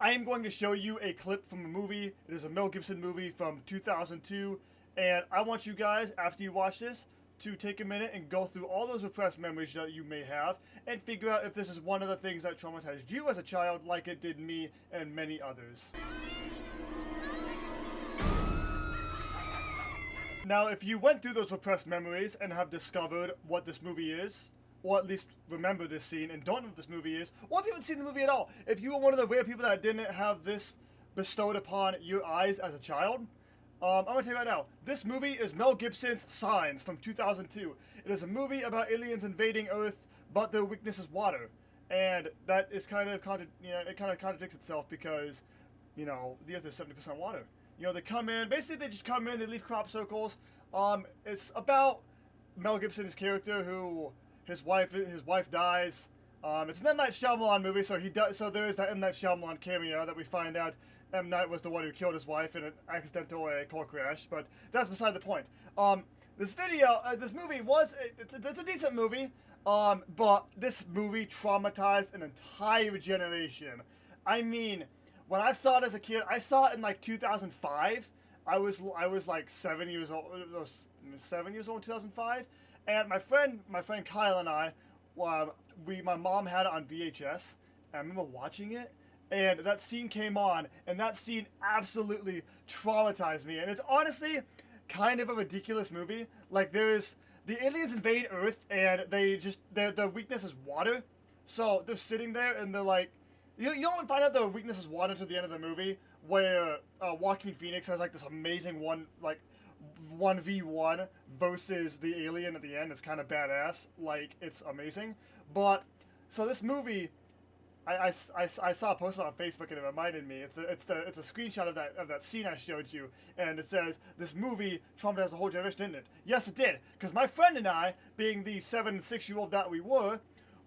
I am going to show you a clip from a movie. It is a Mel Gibson movie from 2002, and I want you guys, after you watch this, to take a minute and go through all those repressed memories that you may have and figure out if this is one of the things that traumatized you as a child like it did me and many others. Now, if you went through those repressed memories and have discovered what this movie is, or at least remember this scene and don't know what this movie is, or if you haven't seen the movie at all, if you were one of the rare people that didn't have this bestowed upon your eyes as a child, I'm going to tell you right now, this movie is Mel Gibson's Signs from 2002. It is a movie about aliens invading Earth, but their weakness is water. And that is kind of, it kind of contradicts itself because, the Earth is 70% water. They come in, basically they just come in, they leave crop circles. It's about Mel Gibson's character who, his wife dies. It's an M. Night Shyamalan movie, so there is that M. Night Shyamalan cameo that we find out M. Night was the one who killed his wife in an accidental car crash, but that's beside the point. This movie it's a decent movie, but this movie traumatized an entire generation. I mean, when I saw it as a kid, I saw it in like 2005. I was like 7 years old. 7 years old in 2005, and my friend Kyle and I, my mom had it on VHS. And I remember watching it, and that scene came on, and that scene absolutely traumatized me. And it's honestly kind of a ridiculous movie. Like, the aliens invade Earth, and their weakness is water. So they're sitting there, and they're like, you don't find out their weakness is water until the end of the movie, where Joaquin Phoenix has like this amazing 1v1 versus the alien at the end. It's kind of badass. Like, it's amazing. But so this movie, I saw a post on Facebook and it reminded me. It's a screenshot of that scene I showed you, and it says this movie traumatized the whole generation, didn't it? Yes, it did. Because my friend and I, being the 7 and 6-year-old that we were,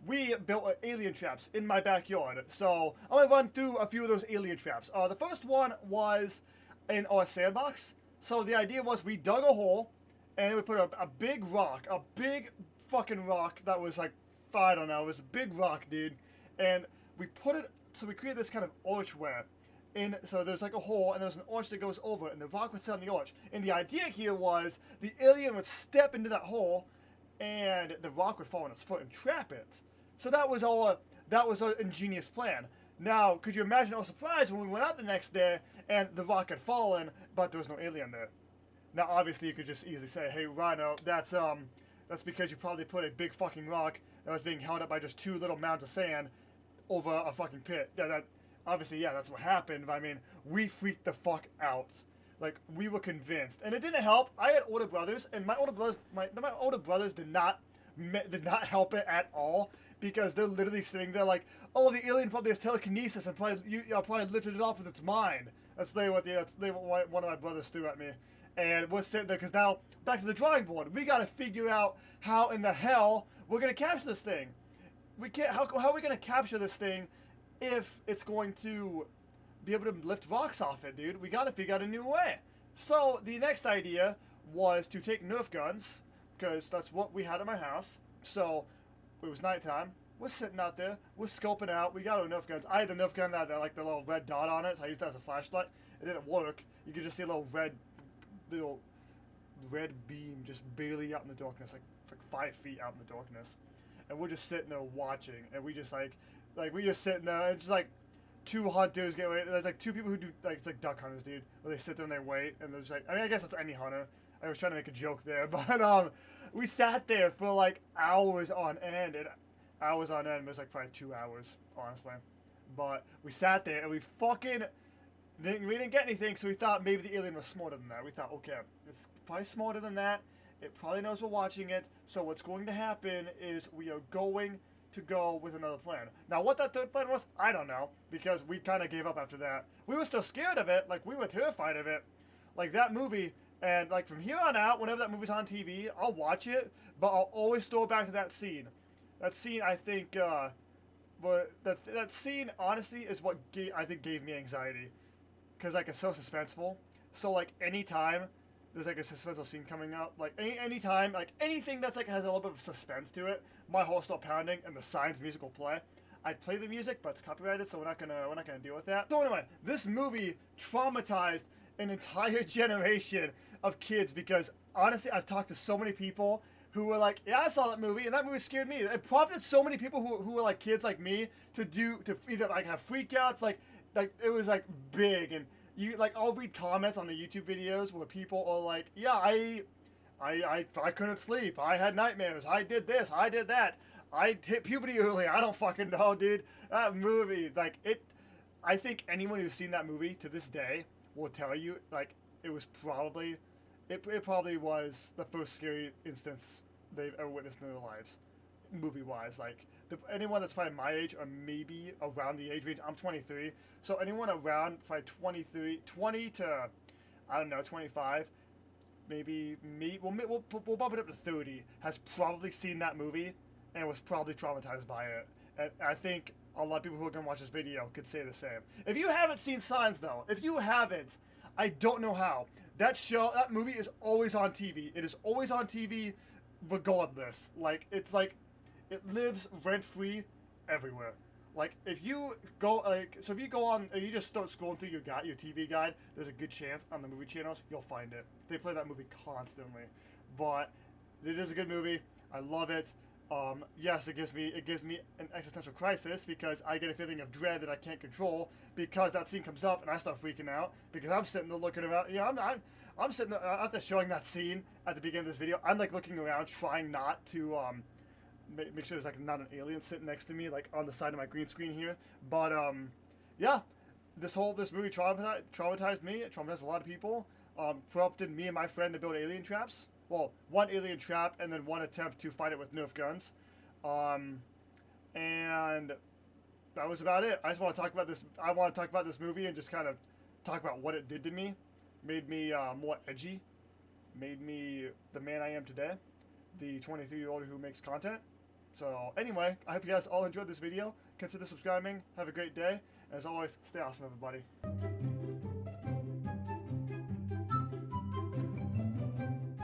we built alien traps in my backyard. So I'm gonna run through a few of those alien traps. The first one was in our sandbox. So the idea was we dug a hole, and we put a big rock, a big fucking rock that was like, I don't know, it was a big rock, dude. And we put it, so we created this kind of archway. So there's like a hole, and there's an arch that goes over it, and the rock would sit on the arch. And the idea here was the alien would step into that hole, and the rock would fall on its foot and trap it. So that was an ingenious plan. Now, could you imagine our surprise when we went out the next day and the rock had fallen, but there was no alien there? Now, obviously, you could just easily say, "Hey, Rhino, that's because you probably put a big fucking rock that was being held up by just 2 little mounds of sand over a fucking pit." Obviously, that's what happened. But I mean, we freaked the fuck out. Like, we were convinced, and it didn't help. I had older brothers, and my older brothers did not help it at all, because they're literally sitting there like, "Oh, the alien probably has telekinesis and probably lifted it off with its mind." That's what one of my brothers threw at me. And we're sitting there, because now, back to the drawing board. We got to figure out how in the hell we're going to capture this thing. How are we going to capture this thing if it's going to be able to lift rocks off it, dude? We got to figure out a new way. So the next idea was to take Nerf guns, because that's what we had in my house. So it was nighttime. We're sitting out there. We're scoping out. We got our Nerf guns. I had the Nerf gun that had like the little red dot on it, so I used that as a flashlight. It didn't work. You could just see a little red beam just barely out in the darkness, like 5 feet out in the darkness. And we're just sitting there watching, and we just like we just sitting there, and just like 2 hunters get away. There's like 2 people who do it's like duck hunters, dude. Where they sit there and they wait, and they're just like, I mean, I guess that's any hunter. I was trying to make a joke there, but we sat there for like hours on end. It was like probably 2 hours, honestly. But we sat there and we didn't get anything, so we thought maybe the alien was smarter than that. We thought, okay, it's probably smarter than that. It probably knows we're watching it. So what's going to happen is we are going to go with another plan. Now, what that third plan was, I don't know, because we kind of gave up after that. We were still scared of it. Like, we were terrified of it. Like, that movie, and like from here on out, whenever that movie's on TV, I'll watch it, but I'll always throw it back to that scene. That scene, I think, but that scene, honestly, is what I think gave me anxiety. Because, like, it's so suspenseful. So, like, anytime there's, like, a suspenseful scene coming up, like, anytime, like, anything that's, like, has a little bit of suspense to it, my heart starts pounding, and the Signs music will play. I'd play the music, but it's copyrighted, so we're not gonna deal with that. So anyway, this movie traumatized an entire generation of kids because honestly, I've talked to so many people who were like, yeah, I saw that movie, and that movie scared me. It prompted so many people who were like kids like me to either like have freakouts, like it was like big, and you like I'll read comments on the YouTube videos where people are like, yeah, I couldn't sleep, I had nightmares, I did this, I did that, I hit puberty early, I don't fucking know, dude. That movie, like it, I think anyone who's seen that movie to this day will tell you like it was probably. It probably was the first scary instance they've ever witnessed in their lives, movie-wise. Like, anyone that's probably my age or maybe around the age range, I'm 23, so anyone around probably 20 to, I don't know, 25, maybe me, we'll bump it up to 30, has probably seen that movie and was probably traumatized by it. And I think a lot of people who are going to watch this video could say the same. If you haven't seen Signs, though, if you haven't, I don't know how. That movie is always on TV. It is always on TV regardless. Like, it's like, it lives rent-free everywhere. Like, if you go, if you go on, and you just start scrolling through your TV guide, there's a good chance on the movie channels, you'll find it. They play that movie constantly. But, it is a good movie. I love it. Yes, it gives me an existential crisis because I get a feeling of dread that I can't control because that scene comes up and I start freaking out because I'm sitting there looking around. You know, I'm sitting there after showing that scene at the beginning of this video. I'm like looking around, trying not to make sure there's like not an alien sitting next to me, like on the side of my green screen here. But yeah, this movie traumatized me. It traumatized a lot of people. Prompted me and my friend to build alien traps. Well, one alien trap and then one attempt to fight it with Nerf guns. And that was about it. I just want to talk about this. I want to talk about this movie and just kind of talk about what it did to me. Made me more edgy. Made me the man I am today. The 23-year-old who makes content. So anyway, I hope you guys all enjoyed this video. Consider subscribing. Have a great day. As always, stay awesome, everybody.